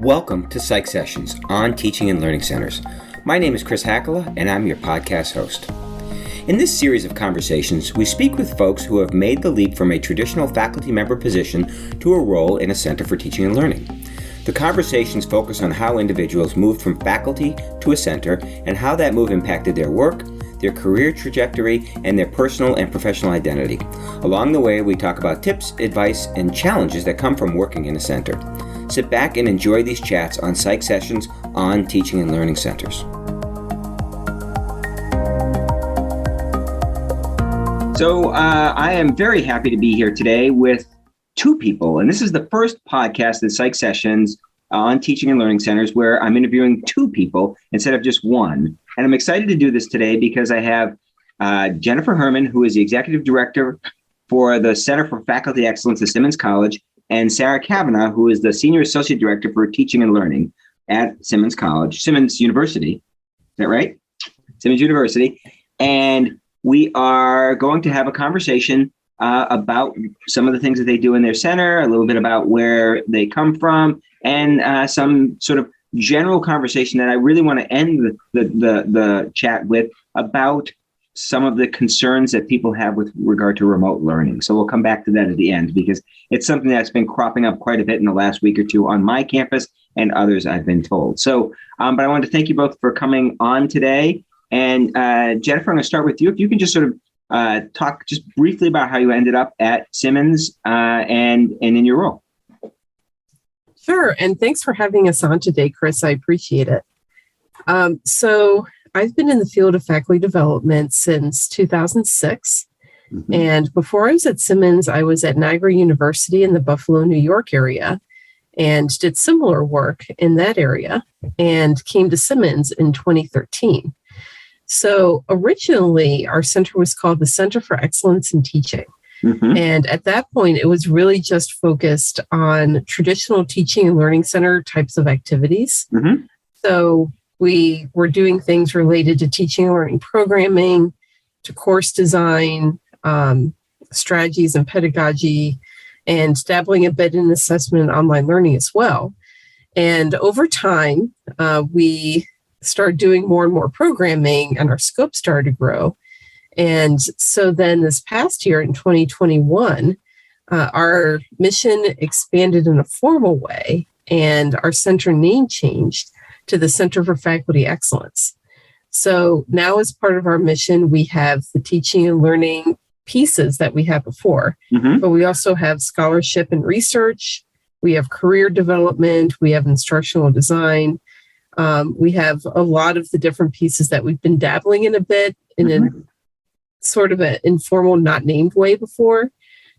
Welcome to Psych Sessions on Teaching and Learning Centers. My name is Chris Hackala, and I'm your podcast host. In this series of conversations, we speak with folks who have made the leap from a traditional faculty member position to a role in a Center for Teaching and Learning. The conversations focus on how individuals moved from faculty to a center and how that move impacted their work, their career trajectory, and their personal and professional identity. Along the way, we talk about tips, advice, and challenges that come from working in a center. Sit back and enjoy these chats on Psych Sessions on Teaching and Learning Centers. So I am very happy to be here today with two people, and this is the first podcast at Psych Sessions on Teaching and Learning Centers where I'm interviewing two people instead of just one. And I'm excited to do this today because I have Jennifer Hermann, who is the Executive Director for the Center for Faculty Excellence at Simmons College, and Sarah Cavanagh, who is the Senior Associate Director for Teaching and Learning at Simmons University. Is that right? Simmons University. And we are going to have a conversation about some of the things that they do in their center, a little bit about where they come from, and some sort of general conversation that I really want to end the chat with about some of the concerns that people have with regard to remote learning. So we'll come back to that at the end because it's something that's been cropping up quite a bit in the last week or two on my campus and others, I've been told. So, but I wanted to thank you both for coming on today. And Jennifer, I'm going to start with you. If you can just sort of talk just briefly about how you ended up at Simmons and in your role. Sure. And thanks for having us on today, Chris. I appreciate it. So I've been in the field of faculty development since 2006. Mm-hmm. And before I was at Simmons, I was at Niagara University in the Buffalo, New York area and did similar work in that area and came to Simmons in 2013. So originally, our center was called the Center for Excellence in Teaching. Mm-hmm. And at that point, it was really just focused on traditional teaching and learning center types of activities. Mm-hmm. So we were doing things related to teaching and learning programming, to course design, strategies and pedagogy, and dabbling a bit in assessment and online learning as well. And over time, we started doing more and more programming, and our scope started to grow. And so then this past year in 2021, our mission expanded in a formal way, and our center name changed to the Center for Faculty Excellence. So now as part of our mission, we have the teaching and learning pieces that we had before, mm-hmm. but we also have scholarship and research, we have career development, we have instructional design, we have a lot of the different pieces that we've been dabbling in a bit in mm-hmm. a sort of an informal, not named way before.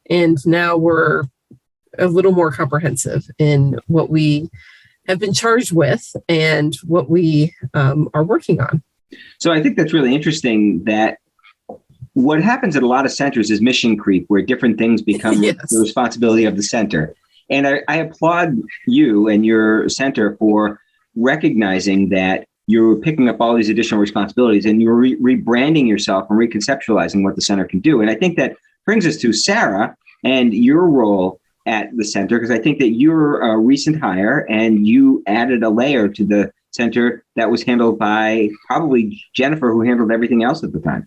And now we're a little more comprehensive in what we have been charged with and what we are working on. So I think that's really interesting that what happens at a lot of centers is mission creep, where different things become yes. the responsibility of the center. And I applaud you and your center for recognizing that you're picking up all these additional responsibilities and you're rebranding yourself and reconceptualizing what the center can do. And I think that brings us to Sarah and your role at the center, because I think that you're a recent hire and you added a layer to the center that was handled by probably Jennifer, who handled everything else at the time.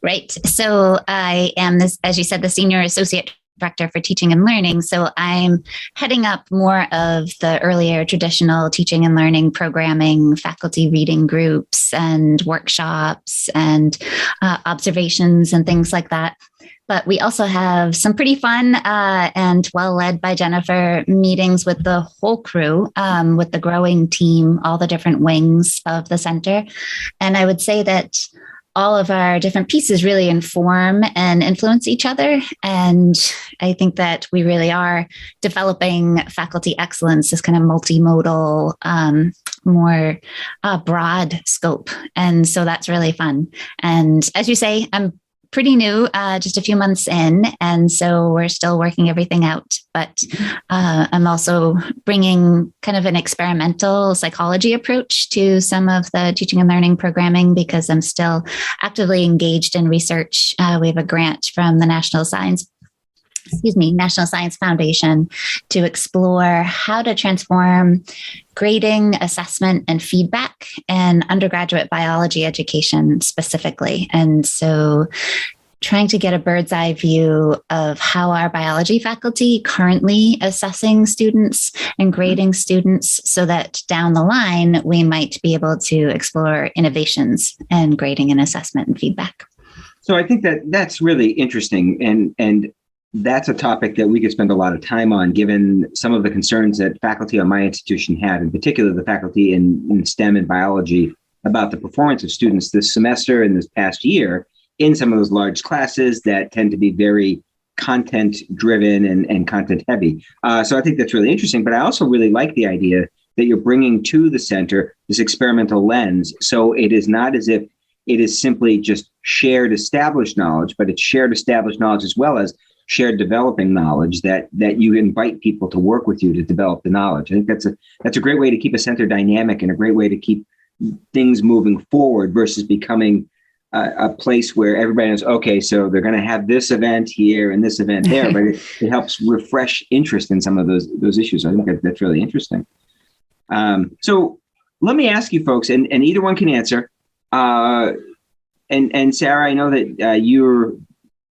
Right. So I am this, as you said, the Senior Associate Director for Teaching and Learning. So I'm heading up more of the earlier traditional teaching and learning programming, faculty reading groups and workshops and observations and things like that. But we also have some pretty fun and well led by Jennifer meetings with the whole crew, with the growing team, all the different wings of the center. And I would say that all of our different pieces really inform and influence each other. And I think that we really are developing faculty excellence, this kind of multimodal, more broad scope. And so that's really fun. And as you say, I'm pretty new, just a few months in. And so we're still working everything out. But I'm also bringing kind of an experimental psychology approach to some of the teaching and learning programming because I'm still actively engaged in research. We have a grant from the National Science National Science Foundation to explore how to transform grading, assessment, and feedback in undergraduate biology education specifically. And so trying to get a bird's eye view of how our biology faculty currently assessing students and grading students so that down the line, we might be able to explore innovations in grading and assessment and feedback. So I think that that's really interesting. And that's a topic that we could spend a lot of time on, given some of the concerns that faculty on my institution had, in particular the faculty in STEM and biology, about the performance of students this semester and this past year in some of those large classes that tend to be very content driven and content heavy. So I think that's really interesting, but I also really like the idea that you're bringing to the center this experimental lens. So it is not as if it is simply just shared established knowledge, but it's shared established knowledge as well as shared developing knowledge that you invite people to work with you to develop the knowledge. I think that's a great way to keep a center dynamic and a great way to keep things moving forward versus becoming a place where everybody knows, okay, so they're going to have this event here and this event there, but it helps refresh interest in some of those issues. I think that's really interesting. So let me ask you folks, and either one can answer. And Sarah, I know that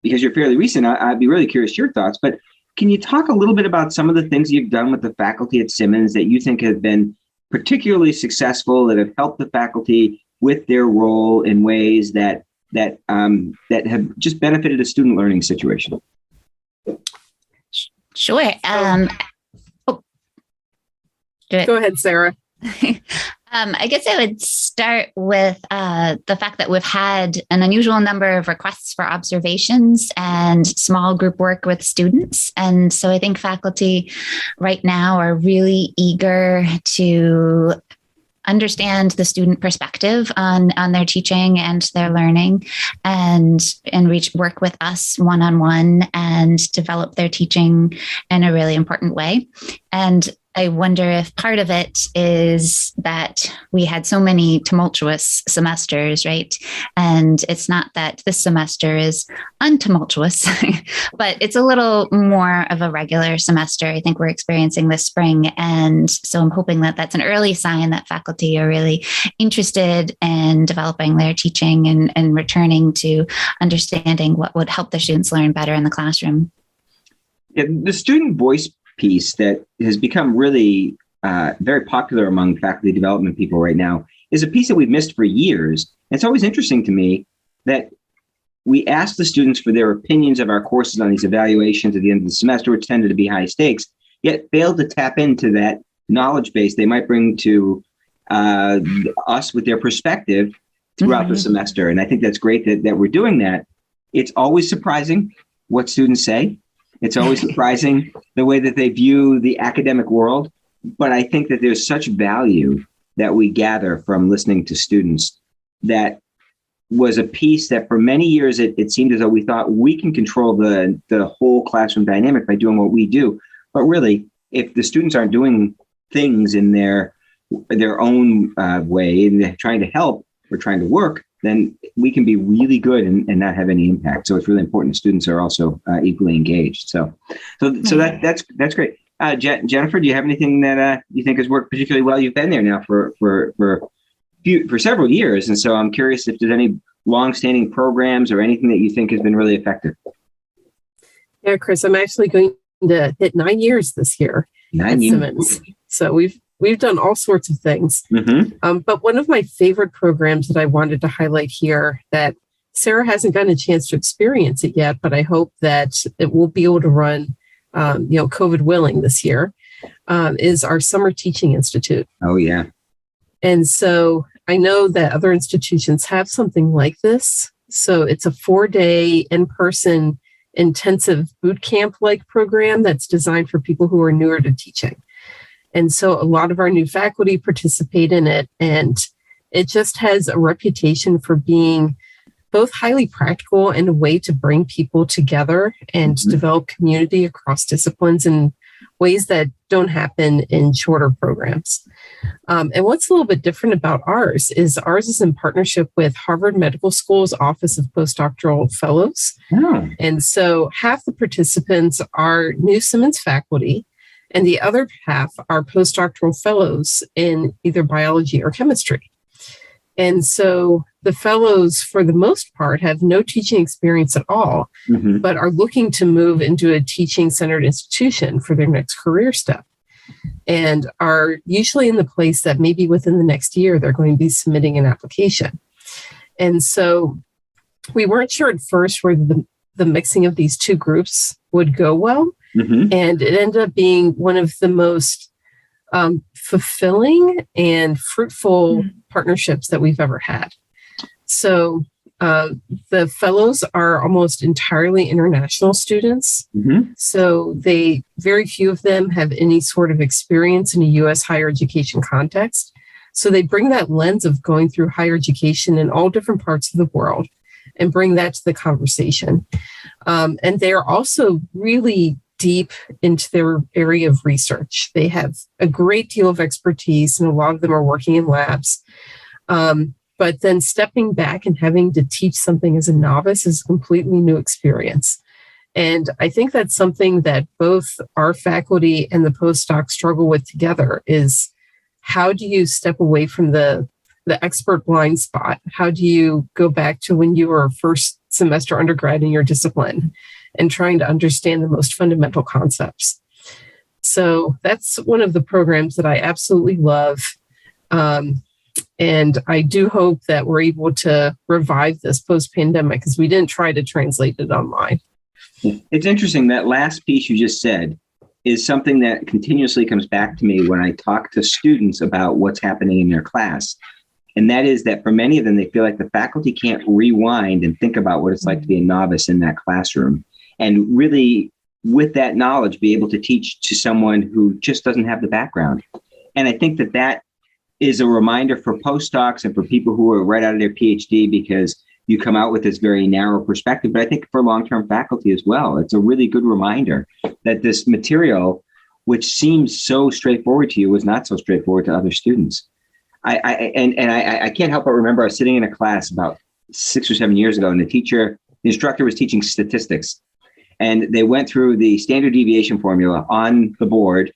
because you're fairly recent, I'd be really curious your thoughts, but can you talk a little bit about some of the things you've done with the faculty at Simmons that you think have been particularly successful, that have helped the faculty with their role in ways that have just benefited a student learning situation? Sure. Go ahead, Sarah. I guess I would start with the fact that we've had an unusual number of requests for observations and small group work with students. And so I think faculty right now are really eager to understand the student perspective on their teaching and their learning and work with us one-on-one and develop their teaching in a really important way. And I wonder if part of it is that we had so many tumultuous semesters, right? And it's not that this semester is untumultuous, but it's a little more of a regular semester. I think we're experiencing this spring. And so I'm hoping that that's an early sign that faculty are really interested in developing their teaching and returning to understanding what would help their students learn better in the classroom. Yeah, the student voice piece that has become really very popular among faculty development people right now is a piece that we've missed for years. It's always interesting to me that we ask the students for their opinions of our courses on these evaluations at the end of the semester, which tended to be high stakes, yet fail to tap into that knowledge base they might bring to us with their perspective throughout the semester. And I think that's great that we're doing that. It's always surprising what students say. It's always surprising the way that they view the academic world. But I think that there's such value that we gather from listening to students. That was a piece that for many years, it seemed as though we thought we can control the whole classroom dynamic by doing what we do. But really, if the students aren't doing things in their own way and they're trying to help or trying to work, then we can be really good and not have any impact. So it's really important students are also equally engaged. So that's great. Jennifer, do you have anything that you think has worked particularly well? You've been there now for several years, and so I'm curious if there's any longstanding programs or anything that you think has been really effective. Yeah, Chris, I'm actually going to hit 9 years this year at Simmons. So we've done all sorts of things. But one of my favorite programs that I wanted to highlight here that Sarah hasn't gotten a chance to experience it yet, but I hope that it will be able to run, COVID willing this year, is our Summer Teaching Institute. Oh, yeah. And so I know that other institutions have something like this. So it's a 4-day in-person intensive boot camp-like program that's designed for people who are newer to teaching. And so a lot of our new faculty participate in it, and it just has a reputation for being both highly practical and a way to bring people together and develop community across disciplines in ways that don't happen in shorter programs. And what's a little bit different about ours is in partnership with Harvard Medical School's Office of Postdoctoral Fellows. Oh. And so half the participants are new Simmons faculty, and the other half are postdoctoral fellows in either biology or chemistry. And so the fellows, for the most part, have no teaching experience at all, but are looking to move into a teaching-centered institution for their next career step, and are usually in the place that maybe within the next year, they're going to be submitting an application. And so we weren't sure at first where the mixing of these two groups would go well. And it ended up being one of the most fulfilling and fruitful partnerships that we've ever had. So the fellows are almost entirely international students. So very few of them have any sort of experience in a U.S. higher education context. So they bring that lens of going through higher education in all different parts of the world and bring that to the conversation. And they are also really deep into their area of research. They have a great deal of expertise, and a lot of them are working in labs. But then stepping back and having to teach something as a novice is a completely new experience. And I think that's something that both our faculty and the postdocs struggle with together is how do you step away from the expert blind spot? How do you go back to when you were a first semester undergrad in your discipline and trying to understand the most fundamental concepts? So that's one of the programs that I absolutely love. And I do hope that we're able to revive this post-pandemic, because we didn't try to translate it online. It's interesting, that last piece you just said is something that continuously comes back to me when I talk to students about what's happening in their class. And that is that for many of them, they feel like the faculty can't rewind and think about what it's like to be a novice in that classroom. And really, with that knowledge, be able to teach to someone who just doesn't have the background. And I think that is a reminder for postdocs and for people who are right out of their PhD, because you come out with this very narrow perspective. But I think for long-term faculty as well, it's a really good reminder that this material, which seems so straightforward to you, was not so straightforward to other students. I can't help but remember I was sitting in a class about 6 or 7 years ago, and the instructor was teaching statistics, and they went through the standard deviation formula on the board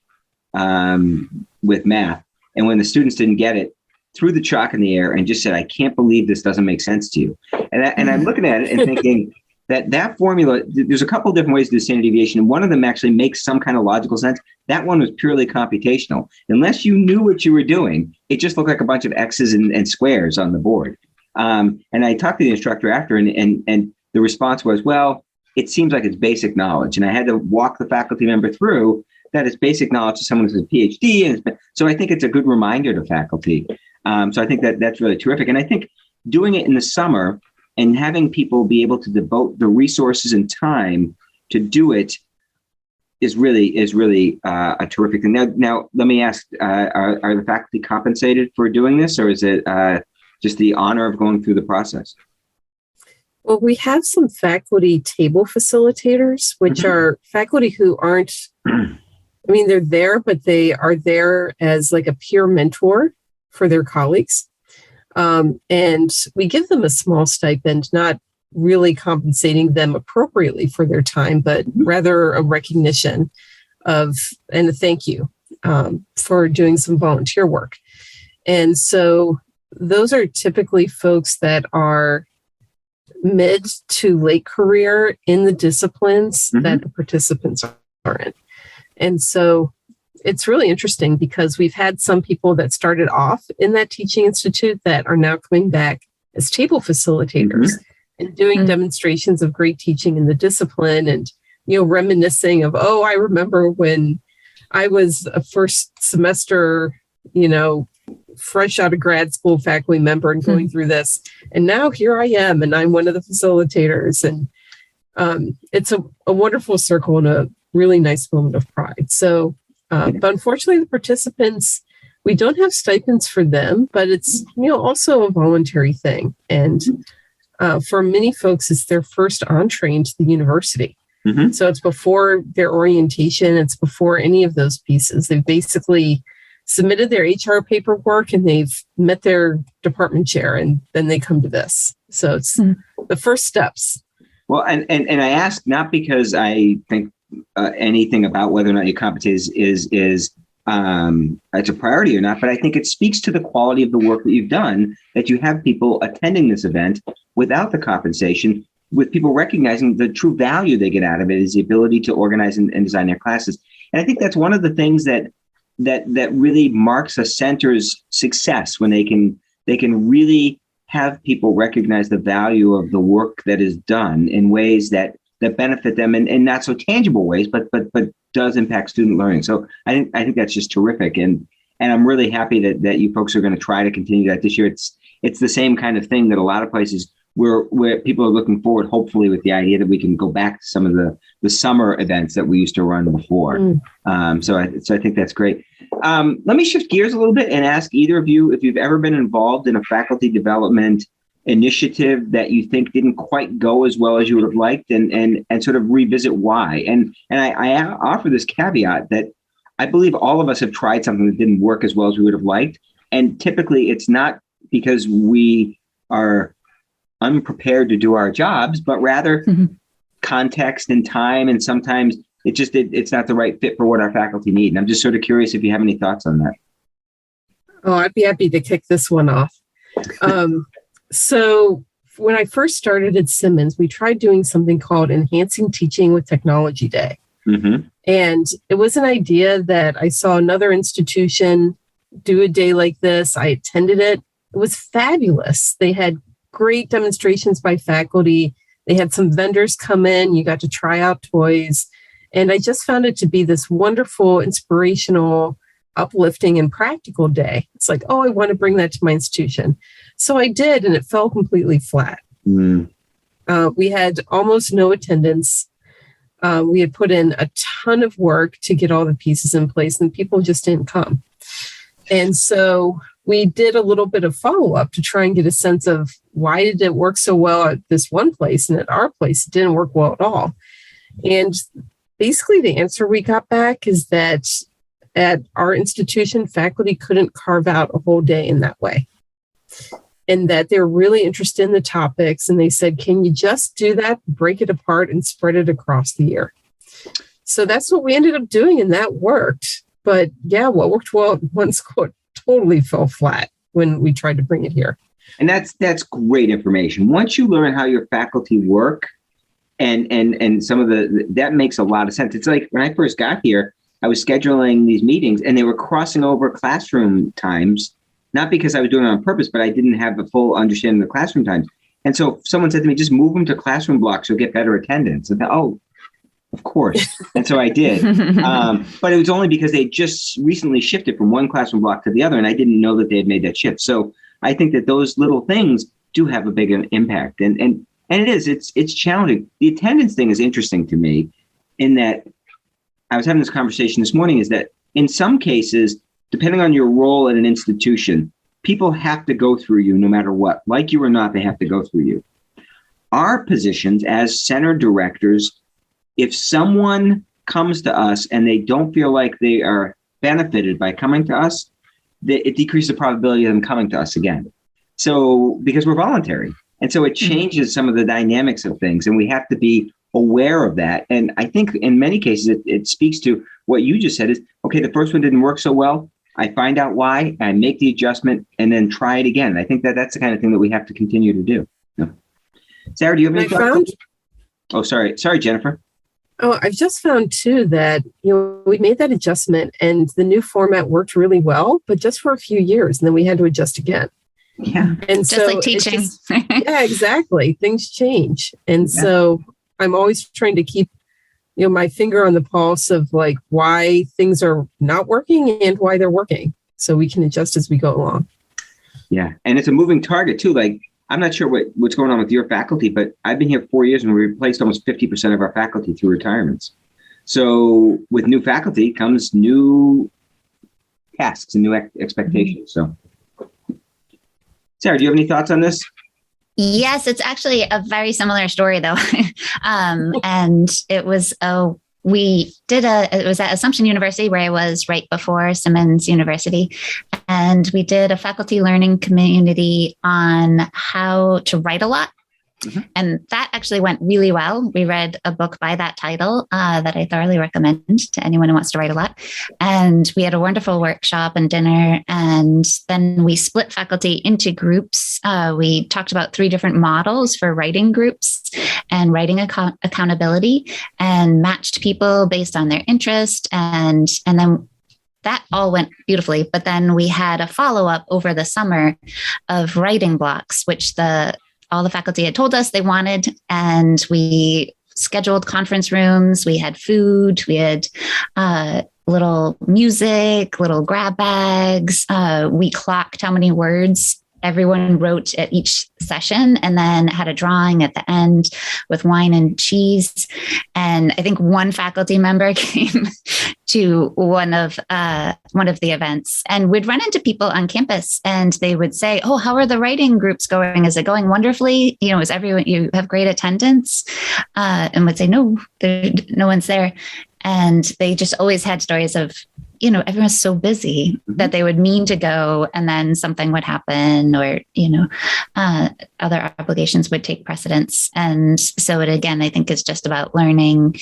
with math. And when the students didn't get it, threw the chalk in the air and just said, "I can't believe this doesn't make sense to you." And I'm looking at it and thinking that formula, there's a couple of different ways to do standard deviation, and one of them actually makes some kind of logical sense. That one was purely computational. Unless you knew what you were doing, it just looked like a bunch of X's and squares on the board. And I talked to the instructor after, and the response was, "Well, it seems like it's basic knowledge." And I had to walk the faculty member through that it's basic knowledge to someone who's a PhD. So I think it's a good reminder to faculty. So I think that's really terrific. And I think doing it in the summer and having people be able to devote the resources and time to do it is really a terrific thing. Now, let me ask, are the faculty compensated for doing this, or is it just the honor of going through the process? Well, we have some faculty table facilitators, which are faculty who aren't, they're there, but they are there as like a peer mentor for their colleagues. And we give them a small stipend, not really compensating them appropriately for their time, but rather a recognition of and a thank you for doing some volunteer work. And so those are typically folks that are mid to late career in the disciplines that the participants are in. And so it's really interesting because we've had some people that started off in that teaching institute that are now coming back as table facilitators and doing demonstrations of great teaching in the discipline, and, reminiscing of, oh, I remember when I was a first semester, fresh out of grad school faculty member and going through this. And now here I am, and I'm one of the facilitators. And it's a wonderful circle and a really nice moment of pride. So, but unfortunately, the participants, we don't have stipends for them, but it's, also a voluntary thing. And for many folks, it's their first entree into the university. So it's before their orientation. It's before any of those pieces. They've basically submitted their HR paperwork and they've met their department chair, and then they come to this. So it's the first steps. Well, and I ask not because I think anything about whether or not your competence is it's a priority or not, but I think it speaks to the quality of the work that you've done, that you have people attending this event without the compensation, with people recognizing the true value they get out of it is the ability to organize and design their classes. And I think that's one of the things that really marks a center's success, when they can really have people recognize the value of the work that is done in ways that benefit them in not so tangible ways, but does impact student learning. So I think that's just terrific. And I'm really happy that you folks are going to try to continue that this year. It's the same kind of thing that a lot of places where people are looking forward, hopefully, with the idea that we can go back to some of the summer events that we used to run before. So I think that's great. Let me shift gears a little bit and ask either of you if you've ever been involved in a faculty development initiative that you think didn't quite go as well as you would have liked, and sort of revisit why. And I offer this caveat that I believe all of us have tried something that didn't work as well as we would have liked. And typically it's not because we are unprepared to do our jobs, but rather context and time. And sometimes it's not the right fit for what our faculty need. And I'm just sort of curious if you have any thoughts on that. Oh, I'd be happy to kick this one off. So when I first started at Simmons, we tried doing something called Enhancing Teaching with Technology Day. And it was an idea that I saw another institution do a day like this. I attended it. It was fabulous. They had great demonstrations by faculty. They had some vendors come in. You got to try out toys. And I just found it to be this wonderful, inspirational, uplifting, and practical day. It's like, oh, I want to bring that to my institution. So I did, and it fell completely flat. We had almost no attendance. We had put in a ton of work to get all the pieces in place, and people just didn't come. And so we did a little bit of follow-up to try and get a sense of why did it work so well at this one place, and at our place it didn't work well at all. And basically the answer we got back is that at our institution, faculty couldn't carve out a whole day in that way, and that they're really interested in the topics. And they said, can you just do that, break it apart and spread it across the year? So that's what we ended up doing, and that worked. But yeah, what worked well at one school totally fell flat when we tried to bring it here. And that's great information. Once you learn how your faculty work and some of that makes a lot of sense. It's like when I first got here, I was scheduling these meetings and they were crossing over classroom times, not because I was doing it on purpose, but I didn't have the full understanding of the classroom times. And so someone said to me, just move them to classroom blocks, you'll get better attendance. And oh, of course. And so I did. But it was only because they just recently shifted from one classroom block to the other, and I didn't know that they had made that shift. So I think that those little things do have a big impact. And it's challenging. The attendance thing is interesting to me, in that I was having this conversation this morning, is that in some cases, depending on your role at an institution, people have to go through you no matter what. Like you or not, they have to go through you. Our positions as center directors, if someone comes to us and they don't feel like they are benefited by coming to us, it decreases the probability of them coming to us again. So, because we're voluntary. And so it changes some of the dynamics of things, and we have to be aware of that. And I think in many cases, it speaks to what you just said is, okay, the first one didn't work so well. I find out why, I make the adjustment, and then try it again. I think that's the kind of thing that we have to continue to do. Yeah. Sarah, do you have any thoughts? Oh, sorry, Jennifer. Oh, I've just found too that, we made that adjustment and the new format worked really well, but just for a few years, and then we had to adjust again. Yeah. And just so like teaching. Yeah, exactly. Things change. And so I'm always trying to keep, my finger on the pulse of like why things are not working and why they're working, so we can adjust as we go along. Yeah. And it's a moving target too. Like, I'm not sure what's going on with your faculty, but I've been here 4 years and we replaced almost 50% of our faculty through retirements. So with new faculty comes new tasks and new expectations. So, Sarah, do you have any thoughts on this? Yes, it's actually a very similar story, though. And it was a it was at Assumption University, where I was right before Simmons University. And we did a faculty learning community on how to write a lot. Mm-hmm. And that actually went really well. We read a book by that title that I thoroughly recommend to anyone who wants to write a lot. And we had a wonderful workshop and dinner. And then we split faculty into groups. We talked about 3 different models for writing groups and writing accountability, and matched people based on their interest. And then that all went beautifully. But then we had a follow-up over the summer of writing blocks, which all the faculty had told us they wanted. And we scheduled conference rooms. We had food. We had little music, little grab bags. We clocked how many words everyone wrote at each session, and then had a drawing at the end with wine and cheese. And I think one faculty member came to one of the events, and we'd run into people on campus, and they would say, "Oh, how are the writing groups going? Is it going wonderfully? Is everyone, you have great attendance?" And would say, "No, no one's there." And they just always had stories of, everyone's so busy that they would mean to go, and then something would happen, or, other obligations would take precedence. And so it, again, I think is just about learning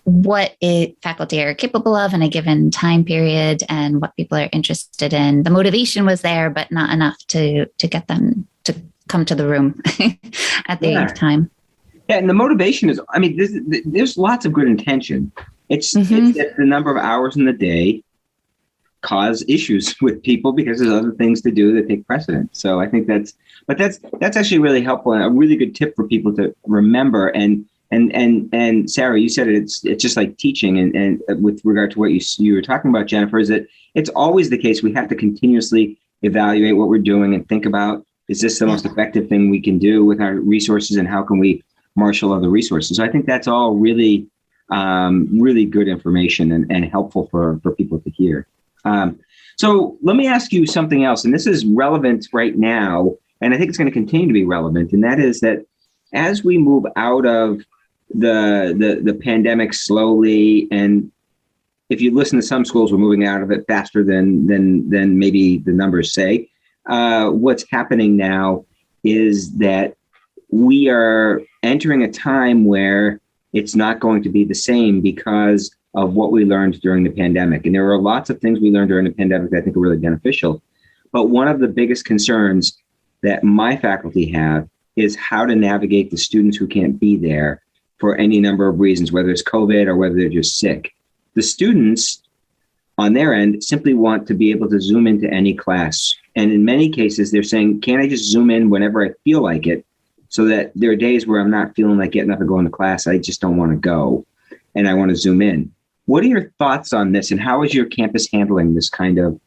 what faculty are capable of in a given time period and what people are interested in. The motivation was there, but not enough to get them to come to the room at the time. Yeah, and the motivation is, there's lots of good intention. It's that the number of hours in the day cause issues with people because there's other things to do that take precedence. So I think that's actually really helpful and a really good tip for people to remember. And Sarah, you said it's just like teaching. And with regard to what you were talking about, Jennifer, is that it's always the case. We have to continuously evaluate what we're doing and think about, is this the most effective thing we can do with our resources, and how can we marshal other resources? So I think that's all really, really good information and helpful for people to hear. So let me ask you something else, and this is relevant right now, and I think it's going to continue to be relevant, and that is that as we move out of the pandemic slowly, and if you listen to some schools, we're moving out of it faster than maybe the numbers say. What's happening now is that we are entering a time where it's not going to be the same because of what we learned during the pandemic. And there were lots of things we learned during the pandemic that I think are really beneficial. But one of the biggest concerns that my faculty have is how to navigate the students who can't be there for any number of reasons, whether it's COVID or whether they're just sick. The students on their end simply want to be able to Zoom into any class. And in many cases, they're saying, can't I just Zoom in whenever I feel like it? So that there are days where I'm not feeling like getting up and going to class. I just don't want to go, and I want to Zoom in. What are your thoughts on this, and how is your campus handling this kind of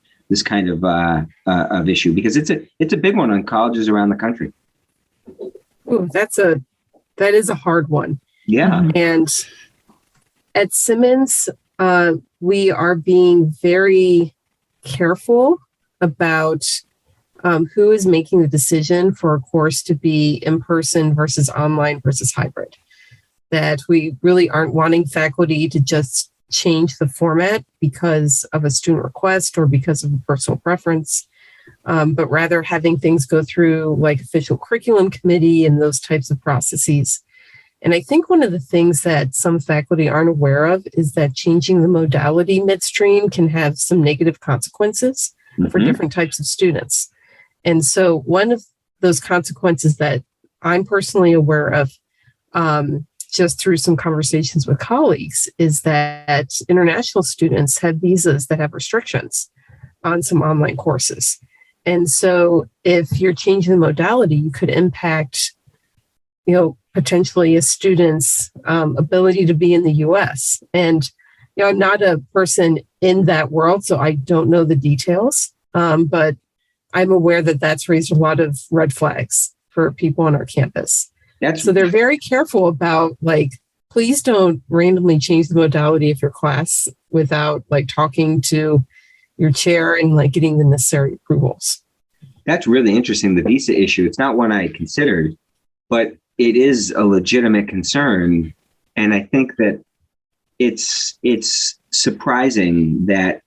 issue? Because it's a big one on colleges around the country. Oh, that is a hard one. Yeah. And at Simmons, we are being very careful about who is making the decision for a course to be in person versus online versus hybrid. That we really aren't wanting faculty to just change the format because of a student request or because of a personal preference, but rather having things go through like official curriculum committee and those types of processes. And I think one of the things that some faculty aren't aware of is that changing the modality midstream can have some negative consequences for different types of students. And so one of those consequences that I'm personally aware of, just through some conversations with colleagues, is that international students have visas that have restrictions on some online courses. And so if you're changing the modality, you could impact, potentially a student's ability to be in the US. And, I'm not a person in that world, so I don't know the details, but I'm aware that that's raised a lot of red flags for people on our campus. So they're very careful about, please don't randomly change the modality of your class without talking to your chair and getting the necessary approvals. That's really interesting. The visa issue, it's not one I considered, but it is a legitimate concern. And I think that it's surprising that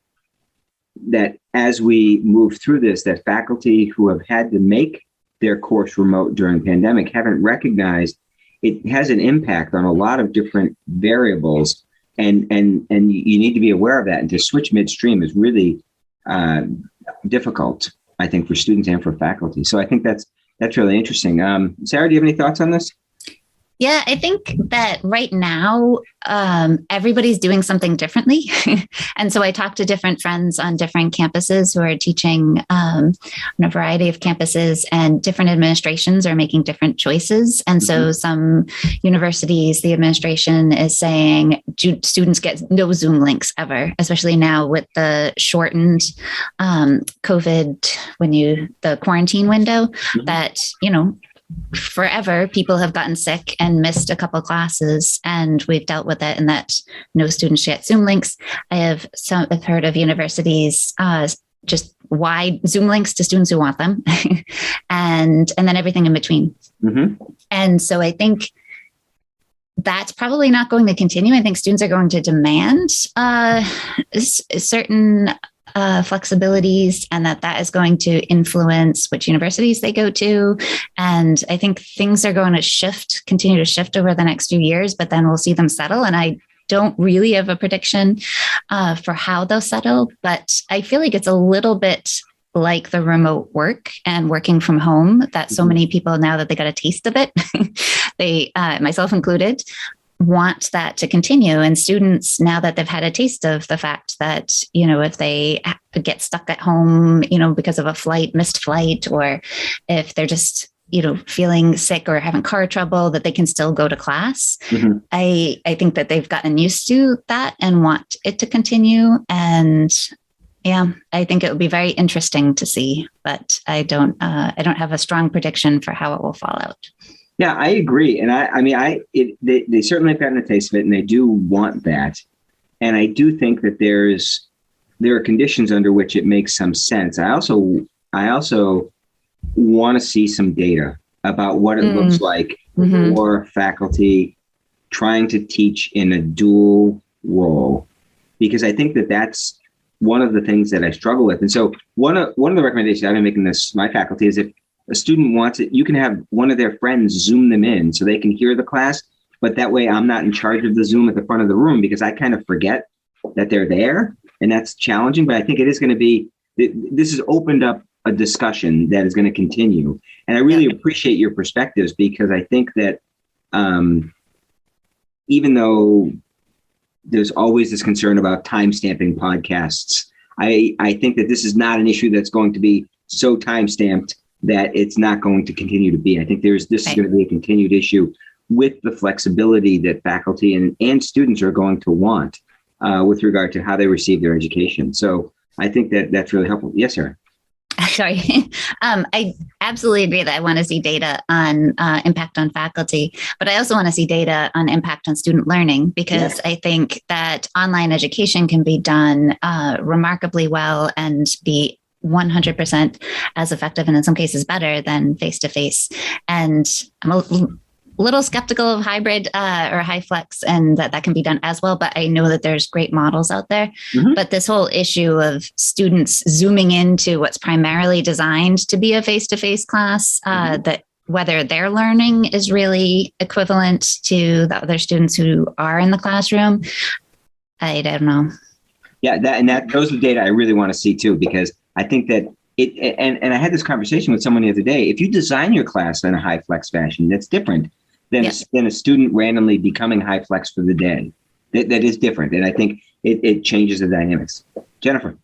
as we move through this, that faculty who have had to make their course remote during pandemic haven't recognized it has an impact on a lot of different variables, and you need to be aware of that. And to switch midstream is really difficult, I think, for students and for faculty. So I think that's really interesting. Sarah, do you have any thoughts on this? Yeah, I think that right now, everybody's doing something differently. And so I talked to different friends on different campuses who are teaching on a variety of campuses, and different administrations are making different choices. And so some universities, the administration is saying students get no Zoom links ever, especially now with the shortened COVID, the quarantine window, that, forever people have gotten sick and missed a couple classes, and we've dealt with it, and that no students get Zoom links. I've heard of universities just wide Zoom links to students who want them, and then everything in between. And so I think that's probably not going to continue. I think students are going to demand certain flexibilities, and that is going to influence which universities they go to. And I think things are going to continue to shift over the next few years, but then we'll see them settle. And I don't really have a prediction for how they'll settle, but I feel like it's a little bit like the remote work and working from home that so many people, now that they got a taste of it, they, myself included, want that to continue. And students, now that they've had a taste of the fact that, if they get stuck at home, because of a missed flight, or if they're just, feeling sick or having car trouble, that they can still go to class. I think that they've gotten used to that and want it to continue. And yeah, I think it would be very interesting to see, but I don't have a strong prediction for how it will fall out. Yeah, I agree. And they certainly have gotten a taste of it, and they do want that. And I do think that there are conditions under which it makes some sense. I also want to see some data about what it looks like for faculty trying to teach in a dual role, because I think that that's one of the things that I struggle with. And so one of the recommendations I've been making this my faculty is, if a student wants it, you can have one of their friends Zoom them in so they can hear the class, but that way I'm not in charge of the Zoom at the front of the room, because I kind of forget that they're there, and that's challenging. But I think it is going to be, this has opened up a discussion that is going to continue. And I really appreciate your perspectives, because I think that even though there's always this concern about time-stamping podcasts, I think that this is not an issue that's going to be so time-stamped that it's not going to continue to be. I think this is going to be a continued issue with the flexibility that faculty and students are going to want with regard to how they receive their education. So I think that that's really helpful. Yes, Sarah. Sorry. I absolutely agree that I want to see data on impact on faculty, but I also want to see data on impact on student learning, because I think that online education can be done remarkably well and be 100% as effective, and in some cases better than face-to-face. And I'm a little skeptical of hybrid or high flex, and that can be done as well. But I know that there's great models out there. But this whole issue of students zooming into what's primarily designed to be a face-to-face class, that whether their learning is really equivalent to the other students who are in the classroom, I don't know. Yeah, those are the data I really want to see too, because I think that and I had this conversation with someone the other day. If you design your class in a high flex fashion, that's different than a student randomly becoming high flex for the day. That is different. And I think it changes the dynamics. Jennifer.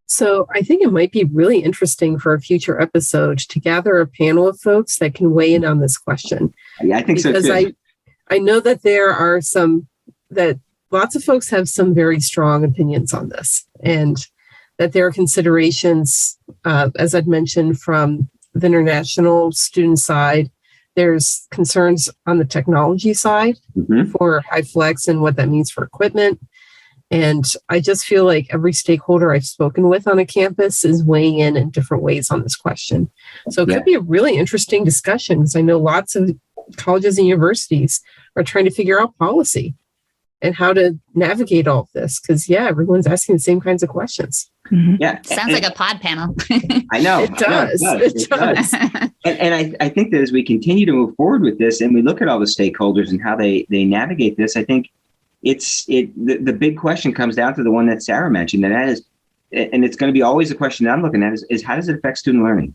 So I think it might be really interesting for a future episode to gather a panel of folks that can weigh in on this question. Yeah, I think so too. Because I know that there are lots of folks have some very strong opinions on this, and that there are considerations, as I'd mentioned, from the international student side. There's concerns on the technology side for high flex and what that means for equipment. And I just feel like every stakeholder I've spoken with on a campus is weighing in different ways on this question. So it could be a really interesting discussion, because I know lots of colleges and universities are trying to figure out policy. and how to navigate all of this. Because everyone's asking the same kinds of questions. Mm-hmm. Yeah. Sounds like a pod panel. I know. It does. It does. And I think that as we continue to move forward with this and we look at all the stakeholders and how they navigate this, I think the big question comes down to the one that Sarah mentioned, and that is, and it's going to be always the question that I'm looking at is how does it affect student learning?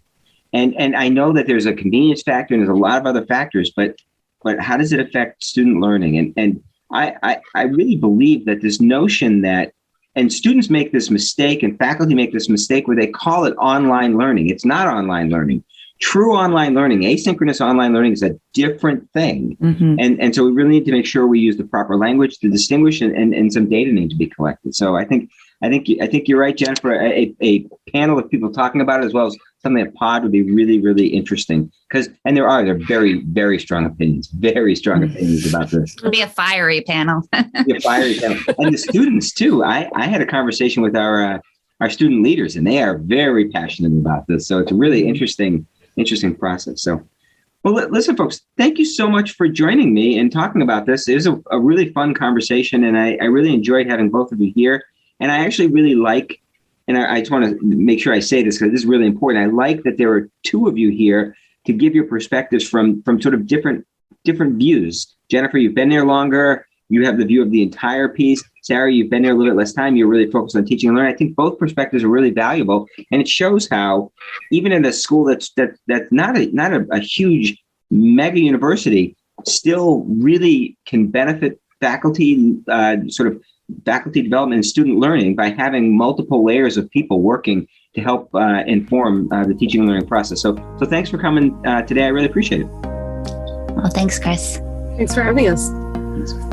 And I know that there's a convenience factor and there's a lot of other factors, but how does it affect student learning? And I really believe that this notion that, and students make this mistake and faculty make this mistake where they call it online learning. It's not online learning. True online learning, asynchronous online learning is a different thing. Mm-hmm. And so we really need to make sure we use the proper language to distinguish and some data need to be collected. So I think you're right, Jennifer. A panel of people talking about it, as well as something at Pod, would be really, really interesting. They're very, very strong opinions about this. It'll be a fiery panel. And the students too. I had a conversation with our student leaders, and they are very passionate about this. So it's a really interesting process. So, well, listen, folks, thank you so much for joining me and talking about this. It was a really fun conversation, and I really enjoyed having both of you here. And I actually really like, and I just want to make sure I say this because this is really important. I like that there are two of you here to give your perspectives from sort of different views. Jennifer, you've been there longer. You have the view of the entire piece. Sarah, you've been there a little bit less time. You're really focused on teaching and learning. I think both perspectives are really valuable. And it shows how, even in a school that's not a huge mega university, still really can benefit faculty, sort of faculty development and student learning by having multiple layers of people working to help inform the teaching and learning process. So thanks for coming today. I really appreciate it. Well, thanks, Chris. Thanks for having us. Thanks.